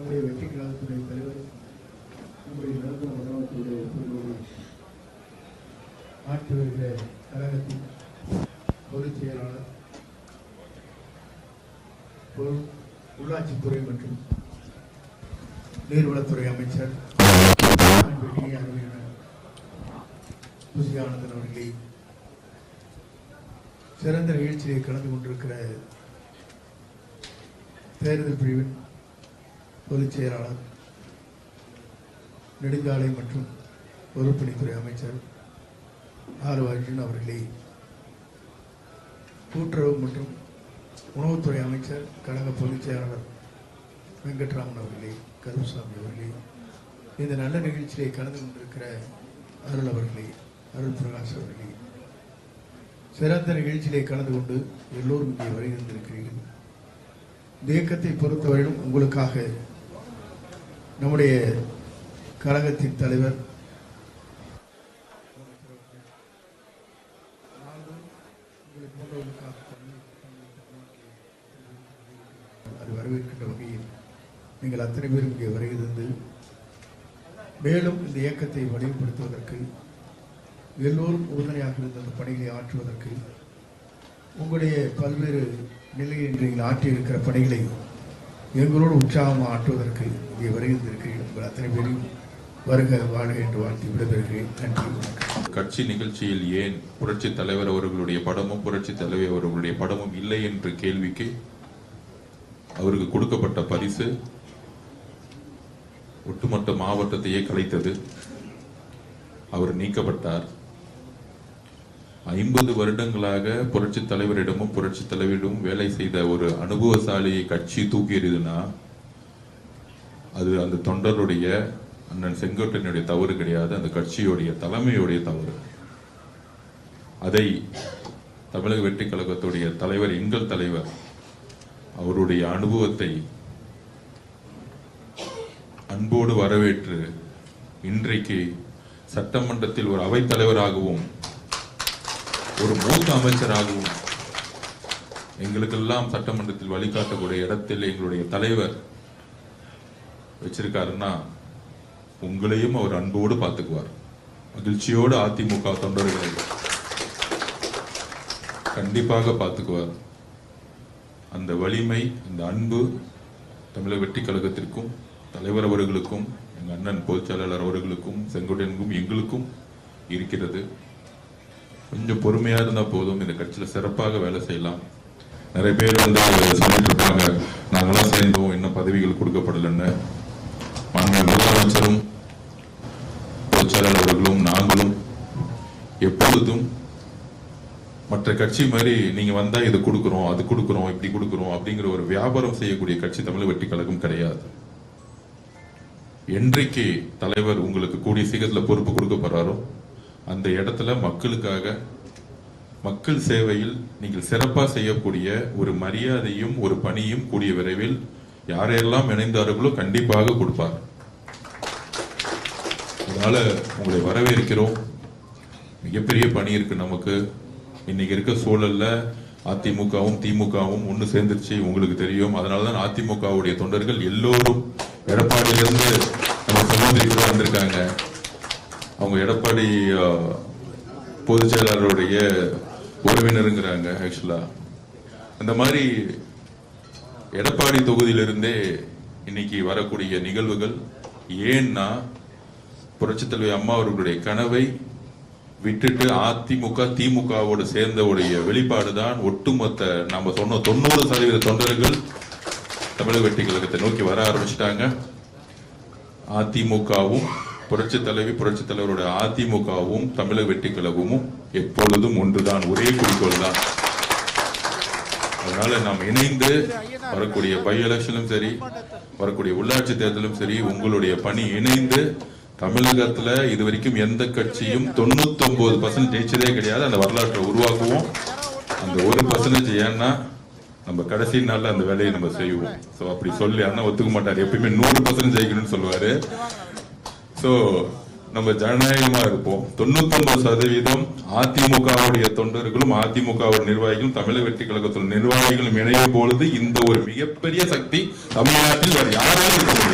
நம்முடைய வெற்றி கழகத்துடைய தலைவர், நம்முடைய நலத்துறை மண்டலத்துடைய ஆட்சி வருகிற கழகத்தின் பொதுச் செயலாளர், உள்ளாட்சித்துறை மற்றும் நீர்வளத்துறை அமைச்சர் புசியானந்தன் அவர்களே, சிறந்த நிகழ்ச்சியை கலந்து கொண்டிருக்கிற தேர்தல் பிரிவின் பொதுச் செயலாளர், நெடுஞ்சாலை மற்றும் பொதுப்பணித்துறை அமைச்சர் ஆர் அர்ஜுன் அவர்களே, கூட்டுறவு மற்றும் உணவுத்துறை அமைச்சர் கழக பொதுச் செயலாளர் வெங்கட்ராமன் அவர்களே, கருப்புசாமி அவர்களே, இந்த நல்ல நிகழ்ச்சியை கலந்து கொண்டிருக்கிற அருள் அவர்களே, அருள் பிரகாஷ் அவர்களே, சிறந்த நிகழ்ச்சியிலே கலந்து கொண்டு எல்லோரும் இங்கே வருகின்றிருக்கிறீர்கள். இந்த இயக்கத்தை பொறுத்தவரையிலும் உங்களுக்காக நம்முடைய கழகத்தின் தலைவர் அது வரவேற்கின்ற வகையில் நீங்கள் அத்தனை பேரும் இங்கே வருகிறது. மேலும் இந்த இயக்கத்தை வலிமைப்படுத்துவதற்கு எல்லோரும் உறுதுணையாக இருந்த அந்த பணிகளை ஆற்றுவதற்கு உங்களுடைய பல்வேறு நிலையில் நீங்கள் ஆற்றியிருக்கிற பணிகளை எங்களோடு உற்சாகமாக ஆற்றுவதற்கு இங்கே வருகின்றிருக்கிறீர்கள். உங்கள் அத்தனை பேரையும் வருக வாழ்க என்று வாழ்த்தி விடைபெறுகிறேன். நன்றி. கட்சி நிகழ்ச்சியில் ஏன் புரட்சி தலைவர் அவர்களுடைய படமும் புரட்சி தலைவர் அவர்களுடைய படமும் இல்லை என்ற கேள்விக்கு அவருக்கு கொடுக்கப்பட்ட பரிசு ஒட்டுமொத்த மாவட்டத்தையே கலைத்தது. அவர் நீக்கப்பட்டார். 50 வருடங்களாக புரட்சி தலைவரிடமும் புரட்சி தலைவரிடமும் வேலை செய்த ஒரு அனுபவசாலியை கட்சி தூக்கி எறியுதுன்னா அது அந்த தொண்டருடைய அண்ணன் செங்கோட்டையனுடைய தவறு கிடையாது, அந்த கட்சியுடைய தலைமையுடைய தவறு. அதை தமிழக வெற்றி கழகத்துடைய தலைவர், எங்கள் தலைவர், அவருடைய அனுபவத்தை அன்போடு வரவேற்று இன்றைக்கு சட்டமன்றத்தில் ஒரு அவைத்தலைவராகவும் ஒரு மூத்த அமைச்சராகவும் எங்களுக்கெல்லாம் சட்டமன்றத்தில் வழிகாட்டக்கூடிய இடத்தில் எங்களுடைய தலைவர் வச்சிருக்காருன்னா உங்களையும் அவர் அன்போடு பார்த்துக்குவார். மகிழ்ச்சியோடு அதிமுக தொண்டர்களை கண்டிப்பாக பார்த்துக்குவார். அந்த வலிமை, அந்த அன்பு தமிழக வெற்றி கழகத்திற்கும் தலைவர் அவர்களுக்கும் எங்கள் அண்ணன் பொதுச் செயலாளர் அவர்களுக்கும் செங்கோட்டையனுக்கும் எங்களுக்கும் இருக்கிறது. கொஞ்சம் பொறுமையா இருந்தா போதும், இந்த கட்சியில சிறப்பாக வேலை செய்யலாம். நிறைய பேர் வந்து சொல்லிட்டு இருக்காங்க, நாங்களாம் சேர்ந்தோம், இன்னும் பதவிகள் கொடுக்கப்படலன்னு. முதலமைச்சரும் பொதுச் செயலாளர் அவர்களும் நாங்களும் எப்பொழுதும் மற்ற கட்சி மாதிரி நீங்க வந்தா இது கொடுக்குறோம், அது கொடுக்குறோம், இப்படி கொடுக்குறோம் அப்படிங்கிற ஒரு வியாபாரம் செய்யக்கூடிய கட்சி தமிழக வெற்றி கழகம் கிடையாது. என்றைக்கு தலைவர் உங்களுக்கு கூடிய சீக்கிரத்தில் பொறுப்பு கொடுக்க போறாரோ அந்த இடத்துல மக்களுக்காக, மக்கள் சேவையில் நீங்கள் சிறப்பா செய்யக்கூடிய ஒரு மரியாதையும் ஒரு பணியும் கூடிய விரைவில் யாரெல்லாம் இணைந்தார்களோ கண்டிப்பாக கொடுப்பார். அதனால உங்களை வரவேற்கிறோம். மிகப்பெரிய பணி இருக்கு நமக்கு. இன்னைக்கு இருக்க சூழல்ல அதிமுகவும் திமுகவும் ஒன்னு சேர்ந்துருச்சு, உங்களுக்கு தெரியும். அதனாலதான் அதிமுகவுடைய தொண்டர்கள் எல்லோரும் எடப்பாடியிலிருந்து நம்ம சகோதரிகளா வந்திருக்காங்க. அவங்க எடப்பாடி பொதுச் செயலாளருடைய உறவினருங்கிறாங்க. ஆக்சுவலா அந்த மாதிரி எடப்பாடி தொகுதியிலிருந்தே இன்னைக்கு வரக்கூடிய நிகழ்வுகள் ஏன்னா புரட்சித் தலைவர் அம்மா அவர்களுடைய கனவை விட்டுட்டு அதிமுக திமுகவோடு சேர்ந்தவுடைய வெளிப்பாடுதான் ஒட்டுமொத்த நம்ம சொன்ன 90% தொண்டர்கள் தமிழக வெற்றி கழகத்தை நோக்கி வர ஆரம்பிச்சிட்டாங்க. அதிமுகவும் புரட்சி தலைவருடைய அதிமுகவும் தமிழக வெற்றி கழகமும் எப்பொழுதும் ஒன்றுதான், ஒரே குறிக்கோள் தான். அதனால நாம் இணைந்து வரக்கூடிய பை எலெக்ஷனும் சரி, வரக்கூடிய உள்ளாட்சி தேர்தலும் சரி, உங்களுடைய பணி இணைந்து தமிழகத்துல இதுவரைக்கும் எந்த கட்சியும் 99% ஜெயிச்சதே கிடையாது. அந்த வரலாற்றை உருவாக்குவோம். அந்த 1% ஏன்னா நம்ம கடைசி நாள்ல அந்த வேலையை நம்ம செய்வோம். சோ அப்படி சொல்லி அண்ணா ஒத்துக்க மாட்டாரு, எப்பயுமே 100% ஜெயிக்கணும்னு சொல்லுவாரு. சோ நம்ம ஜனநாயகமா இருப்போம். 99% அதிமுகவுடைய தொண்டர்களும் அதிமுகவுடைய நிர்வாகிகளும் தமிழக வெற்றி கழகத்தில் நிர்வாகிகளும் இணையும் பொழுது இந்த ஒரு மிகப்பெரிய சக்தி தமிழ்நாட்டில் வேறு யாராலும் இருக்க முடியும்.